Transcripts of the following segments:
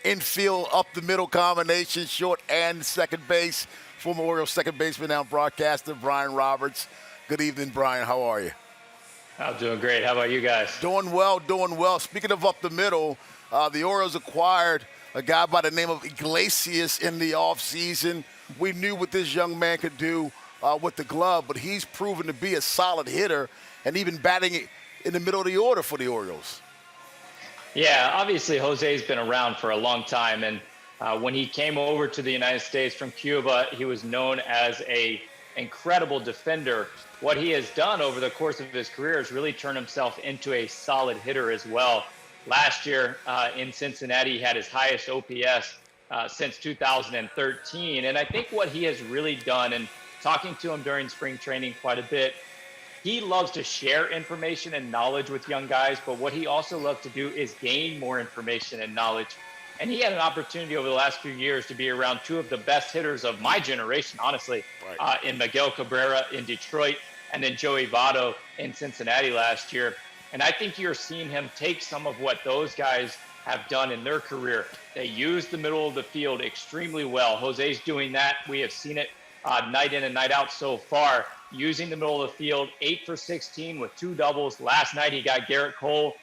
Infield, up the middle combination, short and second base. Former Orioles second baseman, now broadcaster, Brian Roberts. Good evening, Brian. How are you? I'm doing great. How about you guys? Doing well, doing well. Speaking of up the middle, the Orioles acquired a guy by the name of Iglesias in the offseason. We knew what this young man could do with the glove, but he's proven to be a solid hitter and even batting in the middle of the order for the Orioles. Yeah, obviously Jose's been around for a long time, and when he came over to the United States from Cuba, he was known as a incredible defender. What he has done over the course of his career is really turn himself into a solid hitter as well. Last year in Cincinnati, he had his highest OPS since 2013, and I think what he has really done, and talking to him during spring training quite a bit, he loves to share information and knowledge with young guys, but what he also loves to do is gain more information and knowledge. And he had an opportunity over the last few years to be around two of the best hitters of my generation, honestly, Right. in Miguel Cabrera in Detroit and then Joey Votto in Cincinnati last year. And I think you're seeing him take some of what those guys have done in their career. They use the middle of the field extremely well. Jose's doing that. We have seen it night in and night out so far, using the middle of the field, 8 for 16 with 2 doubles. Last night he got Garrett Cole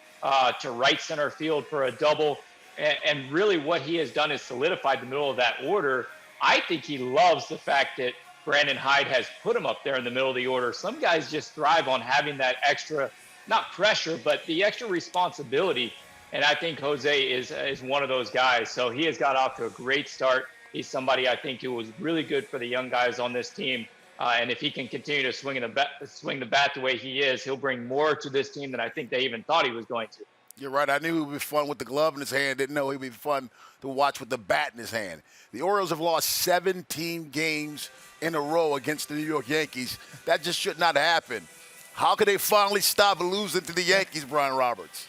to right center field for a double. And really what he has done is solidified the middle of that order. I think he loves the fact that Brandon Hyde has put him up there in the middle of the order. Some guys just thrive on having that extra, not pressure, but the extra responsibility. And I think Jose is one of those guys. So he has got off to a great start. He's somebody I think who was really good for the young guys on this team. And if he can continue to swing the bat the way he is, he'll bring more to this team than I think they even thought he was going to. You're right. I knew he would be fun with the glove in his hand. Didn't know he'd be fun to watch with the bat in his hand. The Orioles have lost 17 games in a row against the New York Yankees. That just should not happen. How could they finally stop losing to the Yankees, Brian Roberts?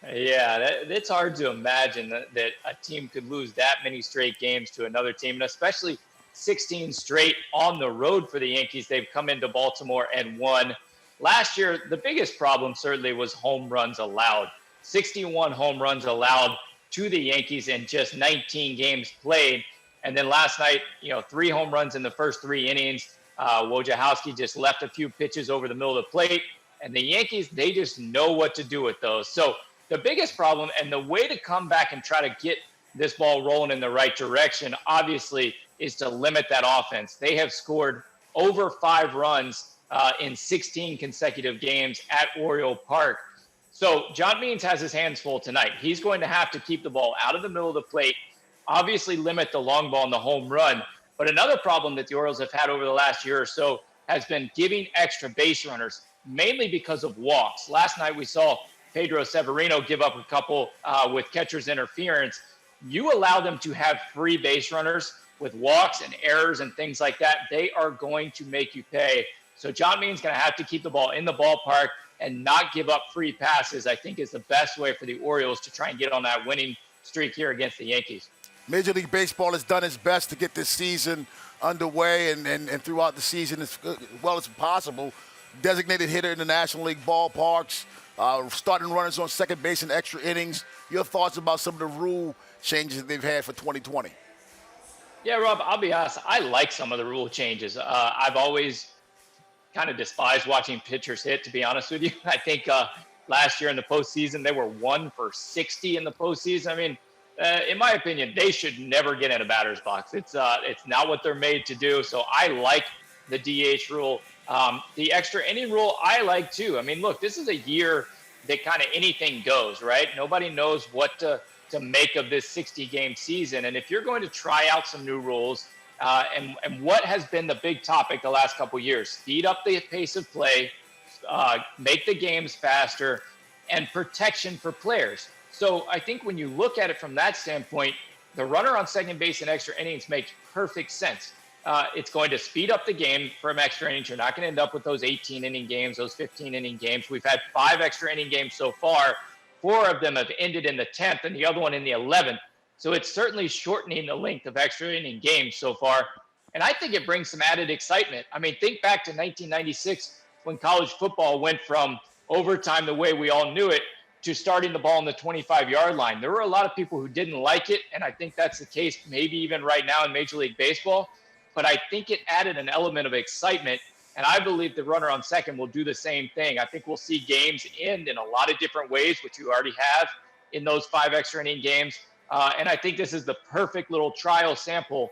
Yeah, it's hard to imagine that a team could lose that many straight games to another team, and especially 16 straight on the road for the Yankees. They've come into Baltimore and won. Last year, the biggest problem certainly was home runs allowed. 61 home runs allowed to the Yankees in just 19 games played. And then last night, 3 home runs in the first 3 innings. Wojciechowski just left a few pitches over the middle of the plate. And the Yankees, they just know what to do with those. So the biggest problem and the way to come back and try to get this ball rolling in the right direction, obviously, is to limit that offense. They have scored over 5 runs in 16 consecutive games at Oriole Park. So John Means has his hands full tonight. He's going to have to keep the ball out of the middle of the plate, obviously limit the long ball and the home run. But another problem that the Orioles have had over the last year or so has been giving extra base runners, mainly because of walks. Last night we saw Pedro Severino give up a couple with catcher's interference. You allow them to have free base runners with walks and errors and things like that, they are going to make you pay. So John Means going to have to keep the ball in the ballpark and not give up free passes, I think is the best way for the Orioles to try and get on that winning streak here against the Yankees. Major League Baseball has done its best to get this season underway and throughout the season as well as possible. Designated hitter in the National League ballparks, starting runners on second base in extra innings. Your thoughts about some of the rule changes that they've had for 2020? Yeah, Rob, I'll be honest. I like some of the rule changes. I've always kind of despised watching pitchers hit, to be honest with you. I think last year in the postseason, they were 1 for 60 in the postseason. I mean, in my opinion, they should never get in a batter's box. It's not what they're made to do. So I like the DH rule. The extra inning rule, I like too. I mean, look, this is a year that kind of anything goes, right? Nobody knows what to make of this 60-game season. And if you're going to try out some new rules, and what has been the big topic the last couple of years, speed up the pace of play, make the games faster, and protection for players. So I think when you look at it from that standpoint, the runner on second base in extra innings makes perfect sense. It's going to speed up the game from extra innings. You're not going to end up with those 18-inning games, those 15-inning games. We've had 5 extra inning games so far. 4 of them have ended in the 10th and the other one in the 11th. So it's certainly shortening the length of extra inning games so far. And I think it brings some added excitement. I mean, think back to 1996 when college football went from overtime the way we all knew it to starting the ball on the 25-yard line. There were a lot of people who didn't like it, and I think that's the case maybe even right now in Major League Baseball. But I think it added an element of excitement, and I believe the runner on second will do the same thing. I think we'll see games end in a lot of different ways, which you already have in those 5 extra inning games. And I think this is the perfect little trial sample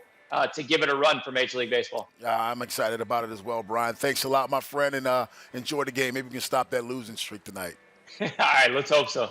to give it a run for Major League Baseball. I'm excited about it as well, Brian. Thanks a lot, my friend, and enjoy the game. Maybe we can stop that losing streak tonight. All right, let's hope so.